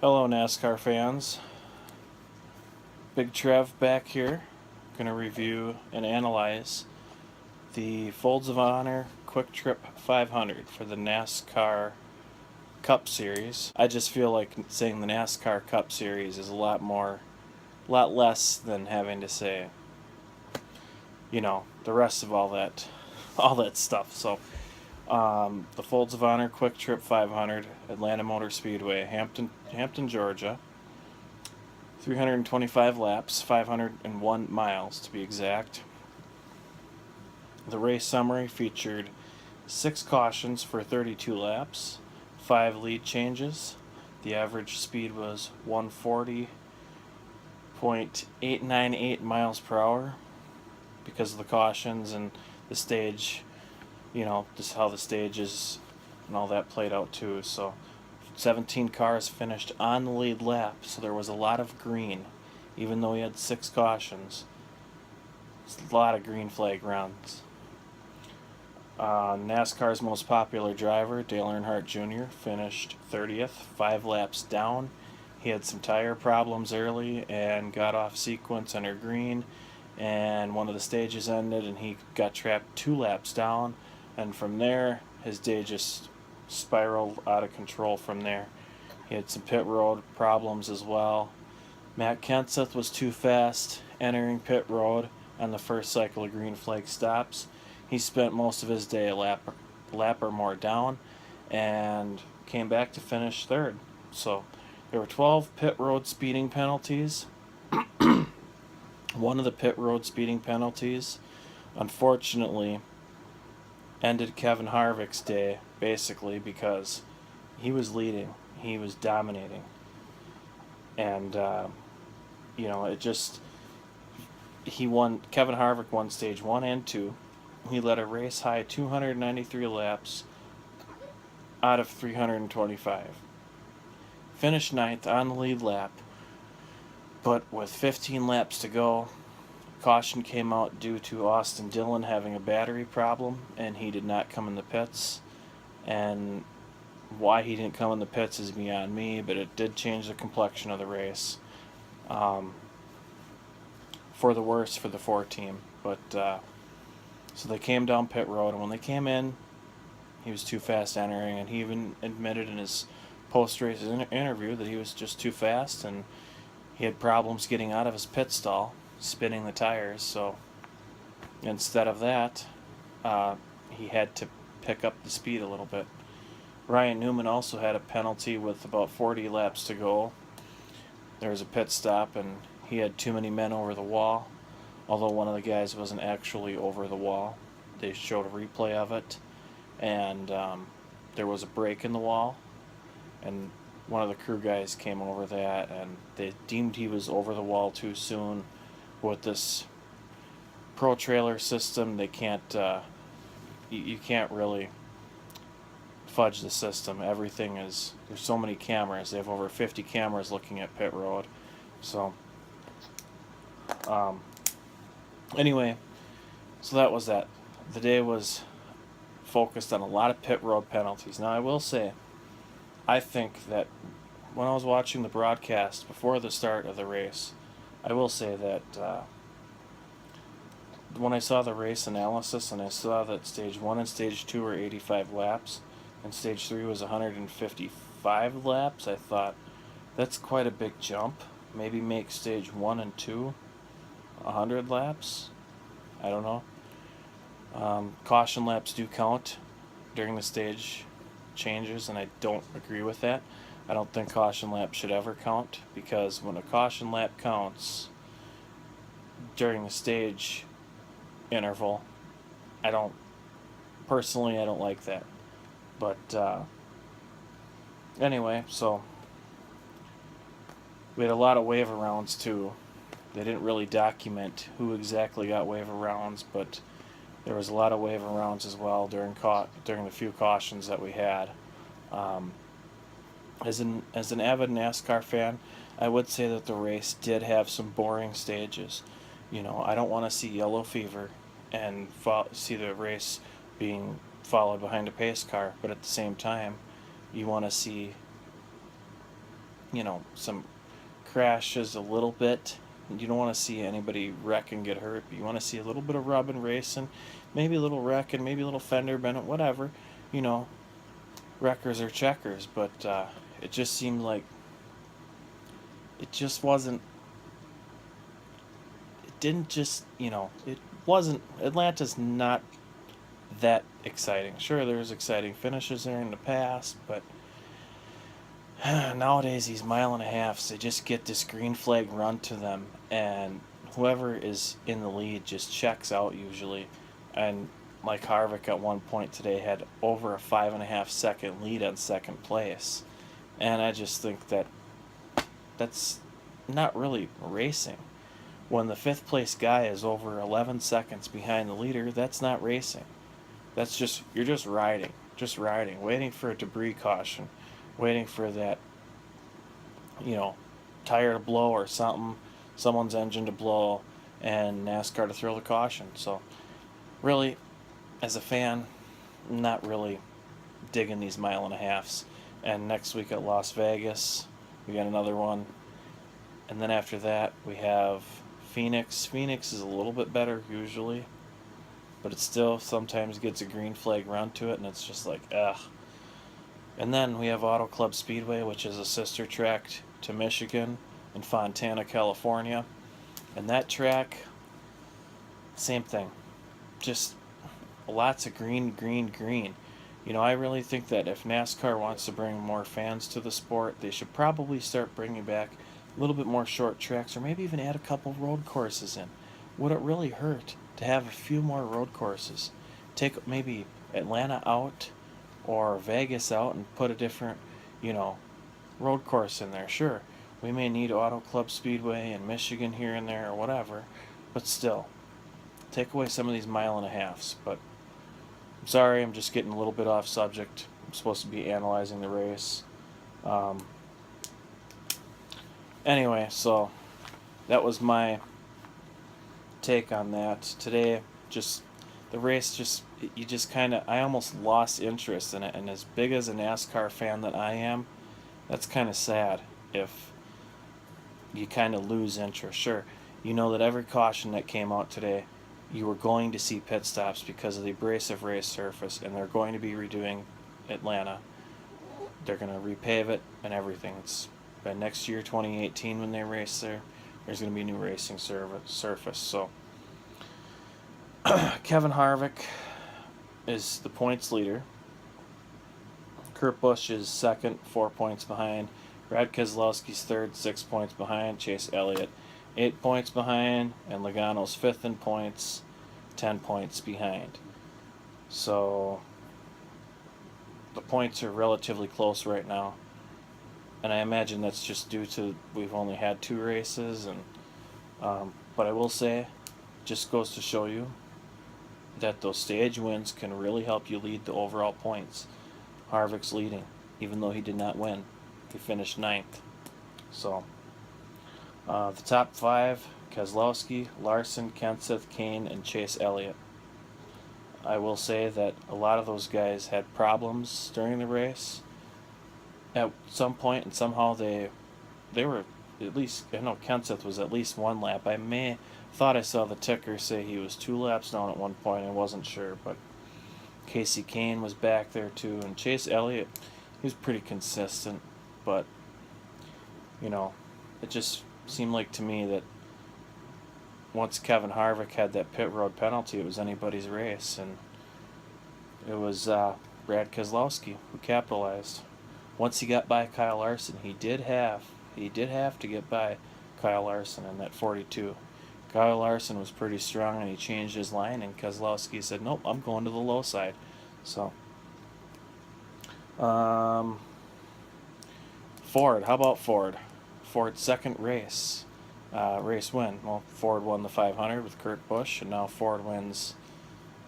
Hello, NASCAR fans. Big Trev back here. Going to review and analyze the Folds of Honor QuikTrip 500 for the NASCAR Cup Series. I just feel like saying the NASCAR Cup Series is a lot less than having to say, the rest of all that stuff. So, the Folds of Honor QuikTrip 500, Atlanta Motor Speedway, Hampton, Georgia. 325 laps, 501 miles to be exact. The race summary featured 6 cautions for 32 laps, 5 lead changes. The average speed was 140.898 miles per hour because of the cautions and the stage, just how the stage is and all that played out too. So 17 cars finished on the lead lap, so there was a lot of green, even though he had 6 cautions. It's a lot of green flag runs. NASCAR's most popular driver, Dale Earnhardt Jr., finished 30th, 5 laps down. He had some tire problems early and got off sequence under green, and one of the stages ended and he got trapped 2 laps down, and from there his day just spiraled out of control from there. He had some pit road problems as well. Matt Kenseth was too fast entering pit road on the first cycle of green flag stops. He spent most of his day a lap or more down and came back to finish third. So there were 12 pit road speeding penalties. One of the pit road speeding penalties, unfortunately, ended Kevin Harvick's day, basically, because he was leading, he was dominating, and Kevin Harvick won stage 1 and 2. He led a race high 293 laps out of 325. Finished 9th on the lead lap, but with 15 laps to go, caution came out due to Austin Dillon having a battery problem, and he did not come in the pits. And why he didn't come in the pits is beyond me, but it did change the complexion of the race, for the worse for the 4 team. But so they came down pit road, and when they came in, he was too fast entering, and he even admitted in his post-race interview that he was just too fast, and he had problems getting out of his pit stall, spinning the tires. So instead of that, he had to pick up the speed a little bit. Ryan Newman also had a penalty with about 40 laps to go. There was a pit stop, and he had too many men over the wall, although one of the guys wasn't actually over the wall. They showed a replay of it, and there was a break in the wall, and one of the crew guys came over that, and they deemed he was over the wall too soon. With this pro trailer system, they can't you can't really fudge the system. Everything is, there's so many cameras. They have over 50 cameras looking at pit road. So anyway, so that was that. The day was focused on a lot of pit road penalties. Now I will say, I think that when I was watching the broadcast before the start of the race, I will say that when I saw the race analysis and I saw that stage 1 and stage 2 were 85 laps and stage 3 was 155 laps, I thought, that's quite a big jump. Maybe make stage 1 and 2 100 laps? I don't know. Caution laps do count during the stage changes, and I don't agree with that. I don't think caution laps should ever count, because when a caution lap counts during the stage interval, I don't like that. But anyway, so we had a lot of waiver rounds too. They didn't really document who exactly got waiver rounds, but there was a lot of waiver rounds as well during the few cautions that we had. As an avid NASCAR fan, I would say that the race did have some boring stages. I don't want to see yellow fever and see the race being followed behind a pace car, but at the same time, you want to see some crashes a little bit. You don't want to see anybody wreck and get hurt, but you want to see a little bit of rubbing, racing, maybe a little wrecking, maybe a little fender bending, whatever. You know, wreckers or checkers. But it just seemed like it just wasn't. It didn't just, it wasn't. Atlanta's not that exciting. Sure, there's exciting finishes there in the past, but nowadays these mile and a halves, they just get this green flag run to them, and whoever is in the lead just checks out usually. And Mike Harvick at one point today had over a 5.5 second lead on second place, and I just think that that's not really racing. When the fifth place guy is over 11 seconds behind the leader, that's not racing. That's just, you're just riding, waiting for a debris caution, waiting for that, tire to blow or something, someone's engine to blow, and NASCAR to throw the caution. So, really, as a fan, not really digging these mile and a halves. And next week at Las Vegas, we got another one. And then after that, we have Phoenix. Phoenix is a little bit better usually, but it still sometimes gets a green flag run to it, and it's just like, ugh. And then we have Auto Club Speedway, which is a sister track to Michigan and Fontana, California. And that track, same thing. Just lots of green, green, green. I really think that if NASCAR wants to bring more fans to the sport, they should probably start bringing back a little bit more short tracks, or maybe even add a couple road courses in. Would it really hurt to have a few more road courses? Take maybe Atlanta out or Vegas out and put a different, road course in there. Sure, we may need Auto Club Speedway in Michigan here and there or whatever, but still, take away some of these mile and a halves. But I'm sorry, I'm just getting a little bit off subject. I'm supposed to be analyzing the race. Anyway, so that was my take on that. Today, just the race, you just kind of, I almost lost interest in it. And as big as a NASCAR fan that I am, that's kind of sad if you kind of lose interest. Sure, you know that every caution that came out today, you were going to see pit stops because of the abrasive race surface, and they're going to be redoing Atlanta. They're going to repave it and everything. It's by next year, 2018, when they race there, there's going to be a new racing surface. So Kevin Harvick is the points leader. Kurt Busch is second, 4 points behind. Brad Keselowski's third, 6 points behind. Chase Elliott, 8 points behind. And Logano's fifth in points, 10 points behind. So the points are relatively close right now. And I imagine that's just due to we've only had 2 races. And but I will say, just goes to show you that those stage wins can really help you lead the overall points. Harvick's leading, even though he did not win. He finished 9th. So, the top 5, Keselowski, Larson, Kenseth, Kane, and Chase Elliott. I will say that a lot of those guys had problems during the race at some point, and somehow they were at least, I know Kenseth was at least 1 lap. Thought I saw the ticker say he was 2 laps down at one point. I wasn't sure, but Casey Kane was back there too, and Chase Elliott, he was pretty consistent, but it just seemed like to me that once Kevin Harvick had that pit road penalty, it was anybody's race, and it was Brad Keselowski who capitalized. Once he got by Kyle Larson, he did have to get by Kyle Larson in that 42. Kyle Larson was pretty strong, and he changed his line, and Keselowski said, nope, I'm going to the low side. So, Ford, how about Ford? Ford's second race win. Well, Ford won the 500 with Kurt Busch, and now Ford wins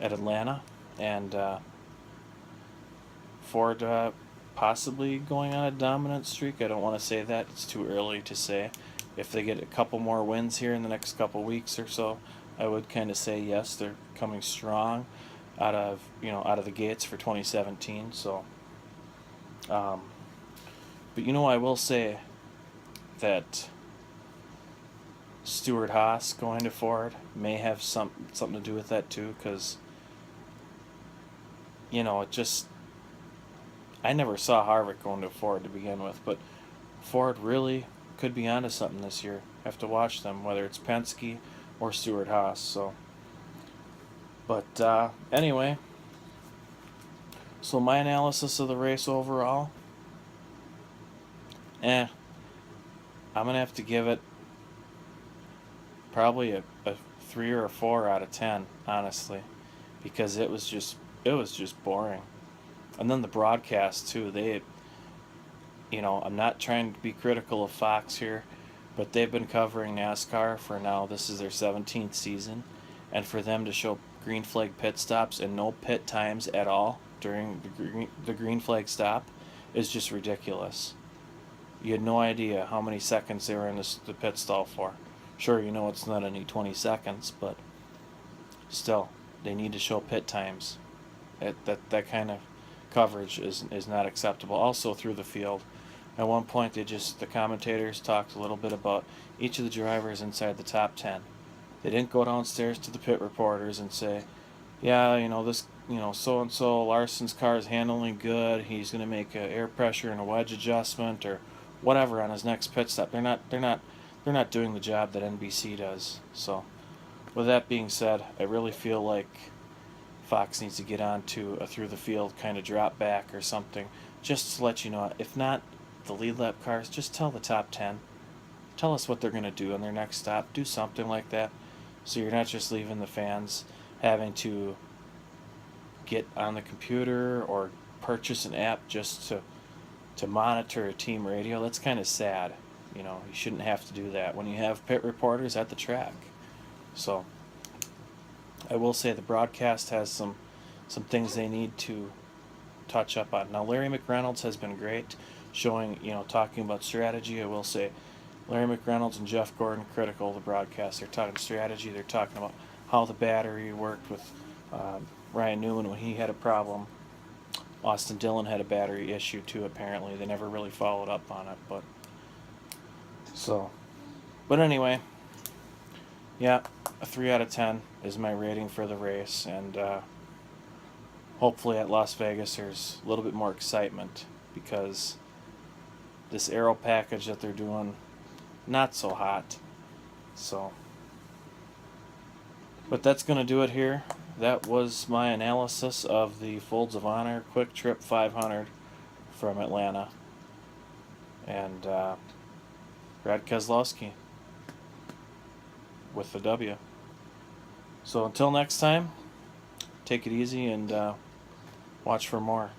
at Atlanta, and Ford possibly going on a dominant streak. I don't want to say that. It's too early to say. If they get a couple more wins here in the next couple weeks or so, I would kind of say yes, they're coming strong out of the gates for 2017. So, but I will say that Stewart-Haas going to Ford may have something to do with that too, because it just, I never saw Harvick going to Ford to begin with, but Ford really could be onto something this year. Have to watch them, whether it's Penske or Stewart-Haas. So, but anyway, so my analysis of the race overall, I'm gonna have to give it probably a 3 or a 4 out of 10, honestly, because it was just boring. And then the broadcast too. I'm not trying to be critical of Fox here, but they've been covering NASCAR for now. This is their 17th season, and for them to show green flag pit stops and no pit times at all during the green flag stop is just ridiculous. You had no idea how many seconds they were in the pit stall for. Sure, it's not any 20 seconds, but still, they need to show pit times. That kind of coverage is not acceptable. Also through the field, at one point the commentators talked a little bit about each of the drivers inside the top 10. They didn't go downstairs to the pit reporters and say, yeah, this, so and so Larson's car is handling good. He's going to make an air pressure and a wedge adjustment or whatever on his next pit stop. They're not doing the job that NBC does. So, with that being said, I really feel like Fox needs to get on to a through the field kind of drop back or something, just to let you know. If not the lead lap cars, just tell the top 10. Tell us what they're going to do on their next stop. Do something like that, so you're not just leaving the fans having to get on the computer or purchase an app just to monitor a team radio. That's kind of sad. You shouldn't have to do that when you have pit reporters at the track. So I will say the broadcast has some things they need to touch up on. Now, Larry McReynolds has been great showing, talking about strategy. I will say Larry McReynolds and Jeff Gordon critical of the broadcast. They're talking strategy. They're talking about how the battery worked with Ryan Newman when he had a problem. Austin Dillon had a battery issue too, apparently. They never really followed up on it, but anyway, yeah, a 3 out of 10 is my rating for the race, and hopefully at Las Vegas there's a little bit more excitement, because this aero package that they're doing, not so hot. So, but that's going to do it here. That was my analysis of the Folds of Honor QuikTrip 500 from Atlanta. And Brad Keselowski with the W. So until next time, take it easy and watch for more.